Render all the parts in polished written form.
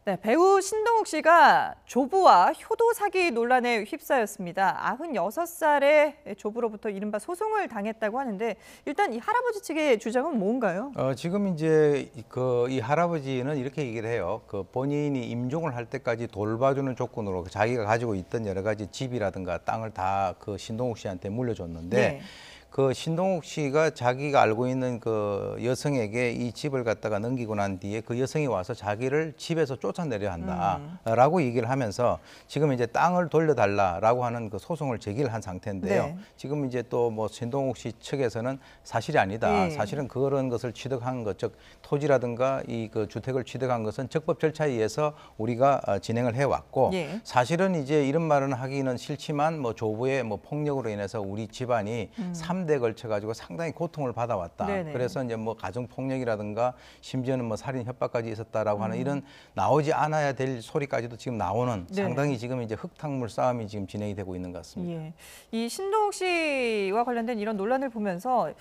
네, 배우 신동욱 씨가 조부와 효도 사기 논란에 휩싸였습니다. 96살의 조부로부터 이른바 소송을 당했다고 하는데 일단 이 할아버지 측의 주장은 뭔가요? 지금 이제 이 할아버지는 이렇게 얘기를 해요. 본인이 임종을 할 때까지 돌봐주는 조건으로 자기가 가지고 있던 여러 가지 집이라든가 땅을 다 신동욱 씨한테 물려줬는데 네. 신동욱 씨가 자기가 알고 있는 여성에게 이 집을 갖다가 넘기고 난 뒤에 그 여성이 와서 자기를 집에서 쫓아내려 한다라고 얘기를 하면서 지금 이제 땅을 돌려달라라고 하는 소송을 제기를 한 상태인데요. 네. 지금 이제 또 신동욱 씨 측에서는 사실이 아니다. 네. 사실은 그런 것을 취득한 것, 즉 토지라든가 주택을 취득한 것은 적법 절차에 의해서 우리가 진행을 해왔고 네. 사실은 이제 이런 말은 하기는 싫지만 조부의 폭력으로 인해서 우리 집안이 3대에 걸쳐 가지고 상당히 고통을 받아왔다. 네네. 그래서 이제 가정 폭력이라든가 심지어는 살인 협박까지 있었다라고 하는 이런 나오지 않아야 될 소리까지도 지금 나오는 네네. 상당히 지금 이제 흙탕물 싸움이 지금 진행이 되고 있는 것 같습니다. 예. 이 신동욱 씨와 관련된 이런 논란을 보면서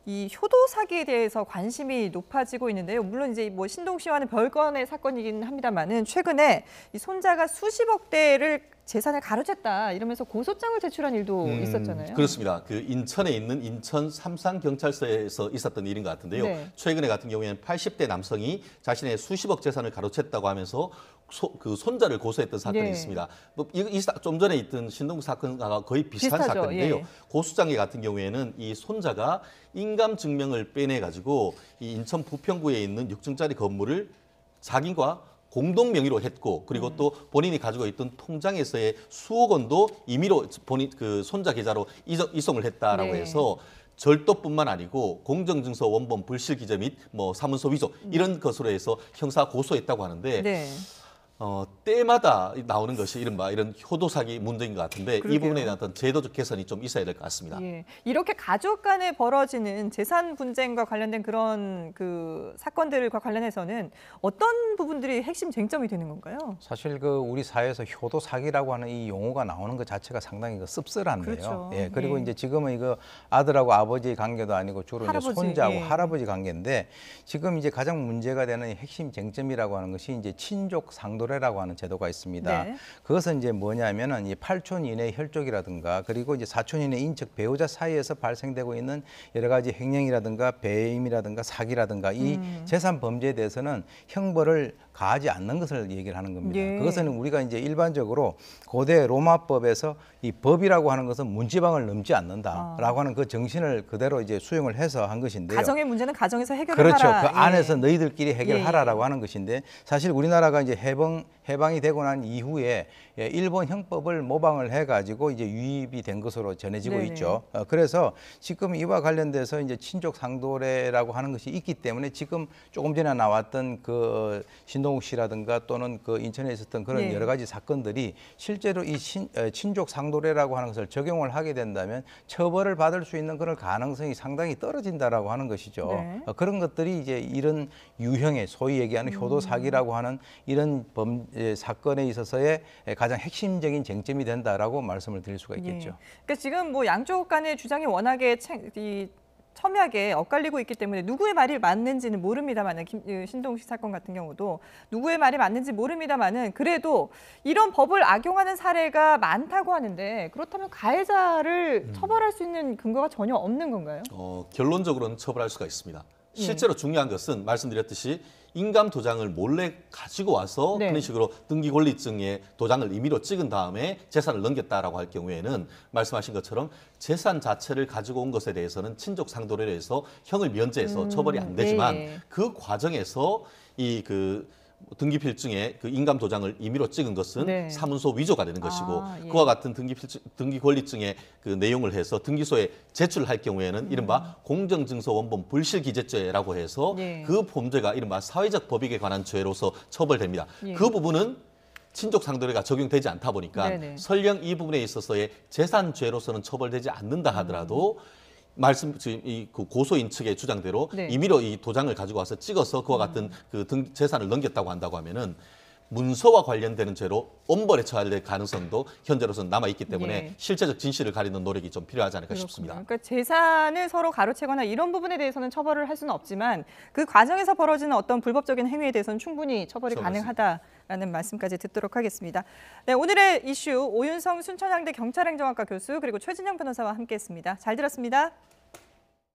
이 효도 사기에 대해서 관심이 높아지고 있는데요. 물론 이제 신동욱 씨와는 별건의 사건이긴 합니다만은 최근에 이 손자가 수십억대를 재산을 가로챘다 이러면서 고소장을 제출한 일도 있었잖아요. 그렇습니다. 인천에 있는 인천 삼산경찰서에서 있었던 일인 것 같은데요. 네. 최근에 같은 경우에는 80대 남성이 자신의 수십억 재산을 가로챘다고 하면서 손자를 고소했던 사건이 네. 있습니다. 좀 전에 있던 신동욱 사건과 거의 비슷한 비슷하죠. 사건인데요. 예. 고소장에 같은 경우에는 이 손자가 인감 증명을 빼내 가지고 이 인천 부평구에 있는 6층짜리 건물을 자기가 공동 명의로 했고 그리고 또 본인이 가지고 있던 통장에서의 수억 원도 임의로 본인 손자 계좌로 이송을 했다라고 네. 해서 절도뿐만 아니고 공정증서 원본 불실 기재 및 사문서 위조 이런 것으로 해서 형사 고소했다고 하는데 네. 때마다 나오는 것이 이런 효도 사기 문제인 것 같은데 그러게요. 이 부분에 대한 어떤 제도적 개선이 좀 있어야 될 것 같습니다. 예. 이렇게 가족 간에 벌어지는 재산 분쟁과 관련된 그런 사건들과 관련해서는 어떤 부분들이 핵심 쟁점이 되는 건가요? 사실 우리 사회에서 효도 사기라고 하는 이 용어가 나오는 것 자체가 상당히 씁쓸한데요. 그렇죠. 예, 그리고 예. 이제 지금은 아들하고 아버지의 관계도 아니고 주로 할아버지, 이제 손자하고 예. 할아버지 관계인데 지금 이제 가장 문제가 되는 핵심 쟁점이라고 하는 것이 이제 친족 상도례라고 하는 제도가 있습니다. 네. 그것은 이제 뭐냐면은 이 8촌 이내 혈족이라든가 그리고 이제 4촌 이내 인척 배우자 사이에서 발생되고 있는 여러 가지 횡령이라든가 배임이라든가 사기라든가 이 재산 범죄에 대해서는 형벌을 가하지 않는 것을 얘기를 하는 겁니다. 예. 그것은 우리가 이제 일반적으로 고대 로마법에서 이 법이라고 하는 것은 문지방을 넘지 않는다라고 하는 그 정신을 그대로 이제 수용을 해서 한 것인데요. 가정의 문제는 가정에서 해결을 그렇죠. 하라. 그 안에서 예. 너희들끼리 해결하라라고 예. 하는 것인데 사실 우리나라가 이제 해방이 되고 난 이후에 일본 형법을 모방을 해가지고 이제 유입이 된 것으로 전해지고 네네. 있죠. 그래서 지금 이와 관련돼서 이제 친족 상도례라고 하는 것이 있기 때문에 지금 조금 전에 나왔던 신동욱 씨라든가 또는 인천에 있었던 그런 네. 여러 가지 사건들이 실제로 이 친족 상도례라고 하는 것을 적용을 하게 된다면 처벌을 받을 수 있는 그런 가능성이 상당히 떨어진다라고 하는 것이죠. 네. 그런 것들이 이제 이런 유형의 소위 얘기하는 효도 사기라고 하는 이런 사건에 있어서의 가장 핵심적인 쟁점이 된다라고 말씀을 드릴 수가 있겠죠. 예. 그러니까 지금 양쪽 간의 주장이 워낙에 첨예하게 엇갈리고 있기 때문에 누구의 말이 맞는지는 모릅니다만은 신동욱 씨 사건 같은 경우도 누구의 말이 맞는지 모릅니다만은 그래도 이런 법을 악용하는 사례가 많다고 하는데 그렇다면 가해자를 처벌할 수 있는 근거가 전혀 없는 건가요? 결론적으로는 처벌할 수가 있습니다. 실제로 중요한 것은 말씀드렸듯이 인감 도장을 몰래 가지고 와서 네. 그런 식으로 등기권리증에 도장을 임의로 찍은 다음에 재산을 넘겼다라고 할 경우에는 말씀하신 것처럼 재산 자체를 가지고 온 것에 대해서는 친족 상도례로 해서 형을 면제해서 처벌이 안 되지만 예. 그 과정에서 등기필증에 인감 도장을 임의로 찍은 것은 네. 사문서 위조가 되는 것이고 예. 그와 같은 등기권리증의 내용을 해서 등기소에 제출할 경우에는 이른바 공정증서 원본 불실기재죄라고 해서 예. 그 범죄가 이른바 사회적 법익에 관한 죄로서 처벌됩니다. 예. 그 부분은 친족 상도례가 적용되지 않다 보니까 네네. 설령 이 부분에 있어서의 재산죄로서는 처벌되지 않는다 하더라도 고소인 측의 주장대로 네. 임의로 이 도장을 가지고 와서 찍어서 그와 같은 재산을 넘겼다고 한다고 하면은 문서와 관련되는 죄로 엄벌에 처할 가능성도 현재로서는 남아있기 때문에 예. 실체적 진실을 가리는 노력이 좀 필요하지 않을까 그렇군요. 싶습니다. 그러니까 재산을 서로 가로채거나 이런 부분에 대해서는 처벌을 할 수는 없지만 그 과정에서 벌어지는 어떤 불법적인 행위에 대해서는 충분히 처벌이 그렇죠, 가능하다라는 말씀까지 듣도록 하겠습니다. 네, 오늘의 이슈 오윤성 순천향대 경찰행정학과 교수 그리고 최진영 변호사와 함께했습니다. 잘 들었습니다.